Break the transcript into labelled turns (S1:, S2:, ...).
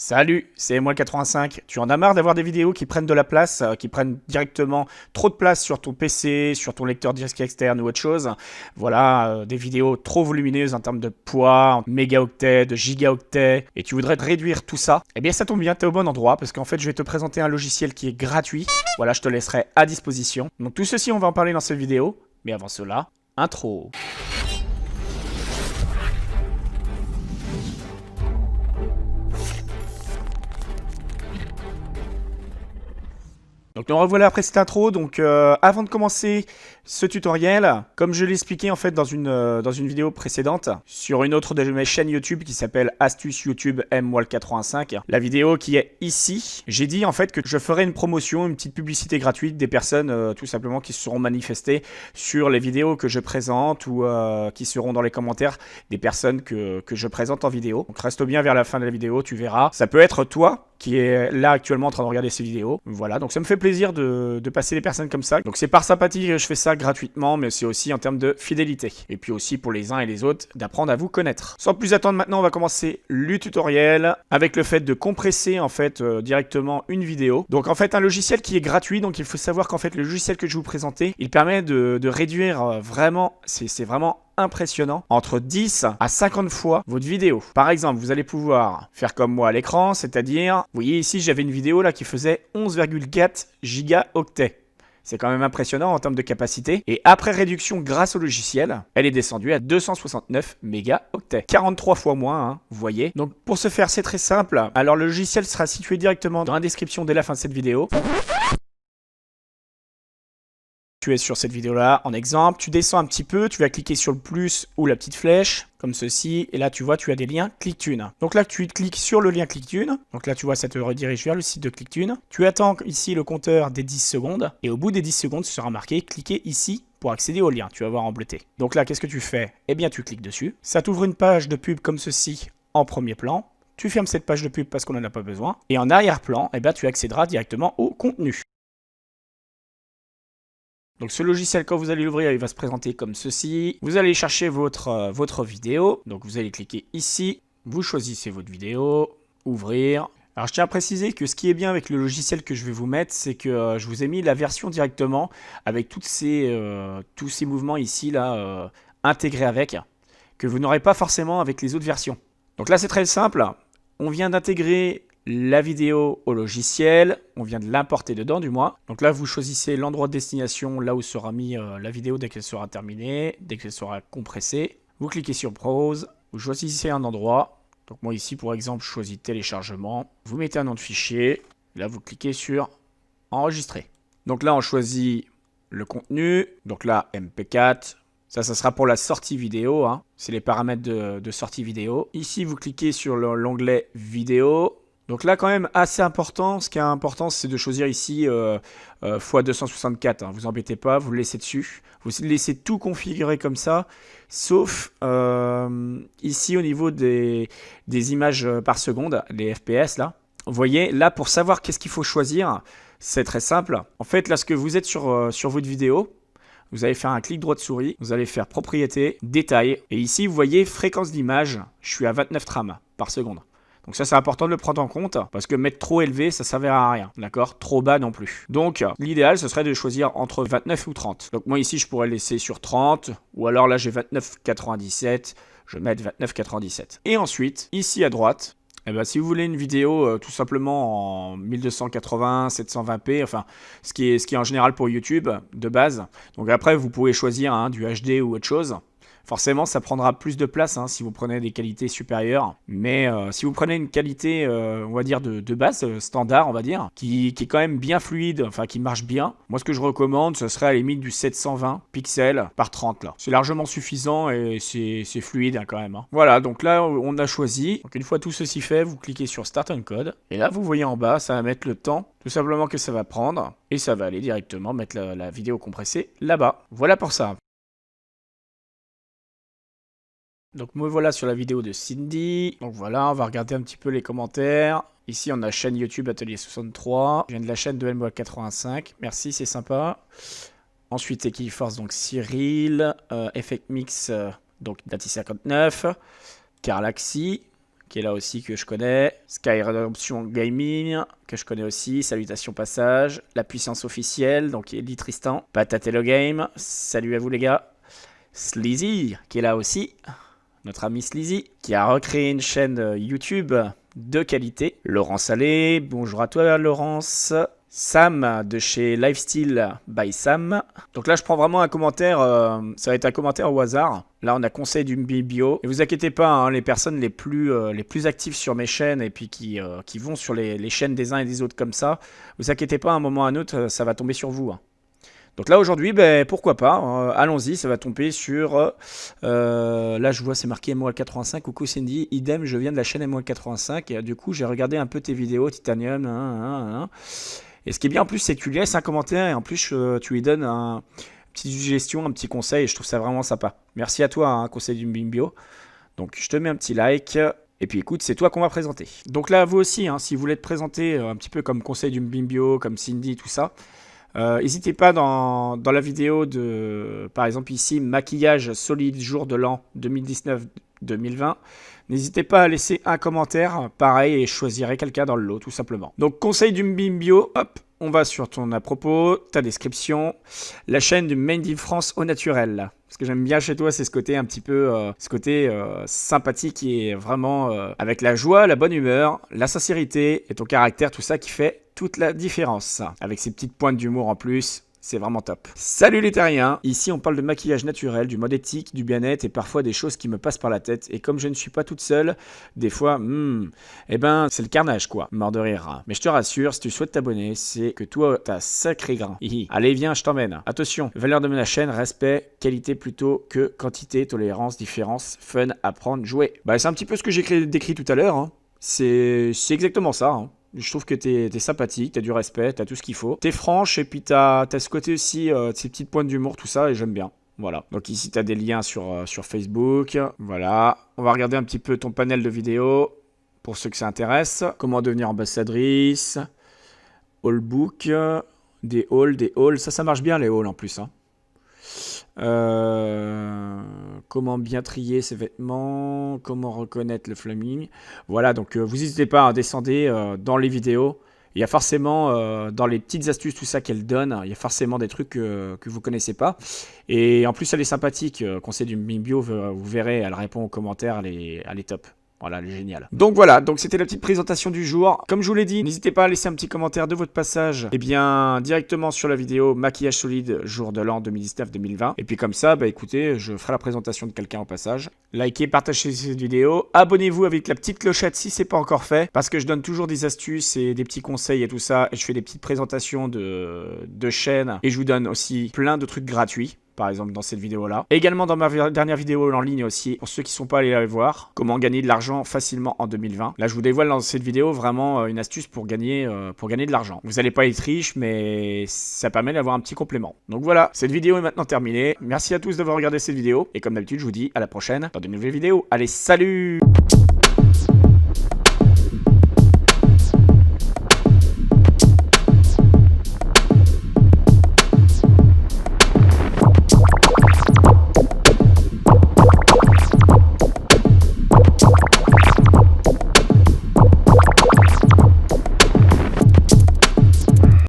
S1: Salut, c'est moi le 85. Tu en as marre d'avoir des vidéos qui prennent de la place, qui prennent directement trop de place sur ton PC, sur ton lecteur disque externe ou autre chose. Voilà, des vidéos trop volumineuses en termes de poids, en mégaoctets, de gigaoctets, et tu voudrais réduire tout ça. Eh bien ça tombe bien, t'es au bon endroit, parce qu'en fait je vais te présenter un logiciel qui est gratuit. Voilà, je te laisserai à disposition. Donc tout ceci, on va en parler dans cette vidéo, mais avant cela, intro. Donc nous revoilà après cette intro. Donc avant de commencer ce tutoriel, comme je l'ai expliqué en fait dans une vidéo précédente sur une autre de mes chaînes YouTube qui s'appelle Astuce YouTube MWAL85, la vidéo qui est ici, j'ai dit en fait que je ferai une promotion, une petite publicité gratuite des personnes tout simplement qui se seront manifestées sur les vidéos que je présente ou qui seront dans les commentaires des personnes que je présente en vidéo. Donc reste bien vers la fin de la vidéo, tu verras. Ça peut être toi qui est là actuellement en train de regarder ces vidéos. Voilà, donc ça me fait plaisir de passer des personnes comme ça. Donc c'est par sympathie que je fais ça gratuitement, mais c'est aussi en termes de fidélité. Et puis aussi pour les uns et les autres, d'apprendre à vous connaître. Sans plus attendre maintenant, on va commencer le tutoriel avec le fait de compresser en fait directement une vidéo. Donc en fait un logiciel qui est gratuit, donc il faut savoir qu'en fait le logiciel que je vais vous présenter, il permet de réduire vraiment, c'est vraiment impressionnant, entre 10 à 50 fois votre vidéo. Par exemple, vous allez pouvoir faire comme moi à l'écran, c'est-à-dire, vous voyez ici, j'avais une vidéo là qui faisait 11,4 gigaoctets. C'est quand même impressionnant en termes de capacité. Et après réduction grâce au logiciel, elle est descendue à 269 mégaoctets. 43 fois moins, hein, vous voyez. Donc pour ce faire, c'est très simple. Alors le logiciel sera situé directement dans la description dès la fin de cette vidéo. Tu es sur cette vidéo-là en exemple, tu descends un petit peu, tu vas cliquer sur le plus ou la petite flèche, comme ceci, et là tu vois, tu as des liens ClickTune. Donc là, tu cliques sur le lien ClickTune, donc là tu vois, ça te redirige vers le site de ClickTune. Tu attends ici le compteur des 10 secondes, et au bout des 10 secondes, ce sera marqué « Cliquez ici » pour accéder au lien, tu vas voir en bleuté. Donc là, qu'est-ce que tu fais? Eh bien, tu cliques dessus, ça t'ouvre une page de pub comme ceci en premier plan, tu fermes cette page de pub parce qu'on n'en a pas besoin, et en arrière-plan, eh bien, tu accéderas directement au contenu. Donc ce logiciel, quand vous allez l'ouvrir, il va se présenter comme ceci. Vous allez chercher votre vidéo. Donc vous allez cliquer ici. Vous choisissez votre vidéo. Ouvrir. Alors je tiens à préciser que ce qui est bien avec le logiciel que je vais vous mettre, c'est que je vous ai mis la version directement avec tous ces mouvements ici là intégrés avec, que vous n'aurez pas forcément avec les autres versions. Donc là c'est très simple. On vient d'intégrer la vidéo au logiciel, on vient de l'importer dedans du moins. Donc là vous choisissez l'endroit de destination, là où sera mis la vidéo dès qu'elle sera terminée, dès qu'elle sera compressée. Vous cliquez sur Browse, vous choisissez un endroit. Donc moi ici pour exemple je choisis téléchargement. Vous mettez un nom de fichier, là vous cliquez sur enregistrer. Donc là on choisit le contenu, donc là MP4. Ça sera pour la sortie vidéo, hein. C'est les paramètres de sortie vidéo. Ici vous cliquez sur l'onglet vidéo. Donc là quand même assez important, ce qui est important c'est de choisir ici x264, hein. Vous embêtez pas, vous le laissez dessus. Vous laissez tout configurer comme ça, sauf ici au niveau des images par seconde, les FPS là. Vous voyez, là pour savoir qu'est-ce qu'il faut choisir, c'est très simple. En fait, lorsque vous êtes sur votre vidéo, vous allez faire un clic droit de souris, vous allez faire propriété, détail, et ici vous voyez fréquence d'image, je suis à 29 trames par seconde. Donc ça c'est important de le prendre en compte, parce que mettre trop élevé ça servira à rien, d'accord? Trop bas non plus. Donc l'idéal ce serait de choisir entre 29 ou 30. Donc moi ici je pourrais le laisser sur 30, ou alors là j'ai 29,97, je vais mettre 29,97. Et ensuite, ici à droite, eh ben, si vous voulez une vidéo tout simplement en 1280, 720p, enfin ce qui est en général pour YouTube de base. Donc après vous pouvez choisir hein, du HD ou autre chose. Forcément, ça prendra plus de place hein, si vous prenez des qualités supérieures. Mais si vous prenez une qualité, on va dire, de base, standard, on va dire, qui est quand même bien fluide, enfin qui marche bien, moi ce que je recommande, ce serait à la limite du 720 pixels par 30 là. C'est largement suffisant et c'est fluide hein, quand même. Hein. Voilà, donc là on a choisi. Donc une fois tout ceci fait, vous cliquez sur Start Encode. Et là vous voyez en bas, ça va mettre le temps, tout simplement que ça va prendre. Et ça va aller directement mettre la vidéo compressée là-bas. Voilà pour ça. Donc me voilà sur la vidéo de Cindy. Donc voilà, on va regarder un petit peu les commentaires. Ici on a chaîne YouTube Atelier 63. Je viens de la chaîne de MWAL85. Merci, c'est sympa. Ensuite Equiforce, donc Cyril. Effect Mix, donc Dati59. Carlaxi. qui est là aussi, que je connais. Sky Redemption Gaming, que je connais aussi. Salutations passage. La puissance officielle, donc Eddie Tristan. Patatello Game, salut à vous les gars. Sleazy, qui est là aussi. Notre ami Sleazy, qui a recréé une chaîne YouTube de qualité. Laurence Allais, bonjour à toi Laurence. Sam de chez Lifestyle by Sam. Donc là je prends vraiment un commentaire, ça va être un commentaire au hasard. Là on a conseil du bio. Et vous inquiétez pas, hein, les personnes les plus actives sur mes chaînes et puis qui vont sur les chaînes des uns et des autres comme ça, vous inquiétez pas, à un moment ou à un autre ça va tomber sur vous. Hein. Donc là aujourd'hui, ben, pourquoi pas, allons-y, ça va tomber sur, là je vois c'est marqué MOL85, coucou Cindy, idem, je viens de la chaîne MOL85, et du coup j'ai regardé un peu tes vidéos, Titanium, et ce qui est bien en plus c'est que tu lui laisses un commentaire, et en plus tu lui donnes une petite suggestion, un petit conseil, et je trouve ça vraiment sympa. Merci à toi, hein, conseil du Bimbio. Donc je te mets un petit like. Et puis écoute, c'est toi qu'on va présenter. Donc là, vous aussi, hein, si vous voulez te présenter un petit peu comme conseil du Bimbio, comme Cindy, tout ça, n'hésitez pas dans la vidéo de, par exemple ici, maquillage solide jour de l'an 2019-2020. N'hésitez pas à laisser un commentaire, pareil, et je choisirai quelqu'un dans le lot, tout simplement. Donc, conseil du Bimbio, hop, on va sur ton à propos, ta description, la chaîne du Made in France au naturel. Ce que j'aime bien chez toi, c'est ce côté un petit peu, sympathique et vraiment avec la joie, la bonne humeur, la sincérité et ton caractère, tout ça qui fait toute la différence. Avec ces petites pointes d'humour en plus, c'est vraiment top. Salut les terriens, ici on parle de maquillage naturel, du mode éthique, du bien-être et parfois des choses qui me passent par la tête. Et comme je ne suis pas toute seule, des fois, eh ben c'est le carnage quoi, mort de rire. Mais je te rassure, si tu souhaites t'abonner, c'est que toi t'as sacré grain. Allez viens, je t'emmène. Attention, valeur de ma chaîne, respect, qualité plutôt que quantité, tolérance, différence, fun, apprendre, jouer. Bah c'est un petit peu ce que j'ai décrit tout à l'heure, hein. C'est exactement ça, hein. Je trouve que t'es sympathique, t'as du respect, t'as tout ce qu'il faut. T'es franche et puis t'as ce côté aussi, ces petites pointes d'humour, tout ça, et j'aime bien. Voilà. Donc ici, t'as des liens sur Facebook. Voilà. On va regarder un petit peu ton panel de vidéos pour ceux que ça intéresse. Comment devenir ambassadrice. Haulbook. Des hauls. Ça marche bien les hauls en plus. Hein. Comment bien trier ses vêtements, comment reconnaître le flaming. Voilà, donc vous n'hésitez pas à descendre dans les vidéos. Il y a forcément, dans les petites astuces, tout ça qu'elle donne, il y a forcément des trucs que vous ne connaissez pas. Et en plus, elle est sympathique. Conseil du Bimbio, vous verrez, elle répond aux commentaires, elle est top. Voilà, elle est géniale. Donc voilà, donc c'était la petite présentation du jour. Comme je vous l'ai dit, n'hésitez pas à laisser un petit commentaire de votre passage, et bien directement sur la vidéo maquillage solide jour de l'an 2019-2020. Et puis comme ça, bah écoutez, je ferai la présentation de quelqu'un au passage. Likez, partagez cette vidéo, abonnez-vous avec la petite clochette si c'est pas encore fait, parce que je donne toujours des astuces et des petits conseils et tout ça, et je fais des petites présentations de chaînes, et je vous donne aussi plein de trucs gratuits. Par exemple dans cette vidéo là. Également dans ma dernière vidéo en ligne aussi, pour ceux qui ne sont pas allés la voir, comment gagner de l'argent facilement en 2020. Là je vous dévoile dans cette vidéo vraiment une astuce pour gagner de l'argent. Vous n'allez pas être riche, mais ça permet d'avoir un petit complément. Donc voilà, cette vidéo est maintenant terminée. Merci à tous d'avoir regardé cette vidéo, et comme d'habitude je vous dis à la prochaine dans de nouvelles vidéos. Allez, salut!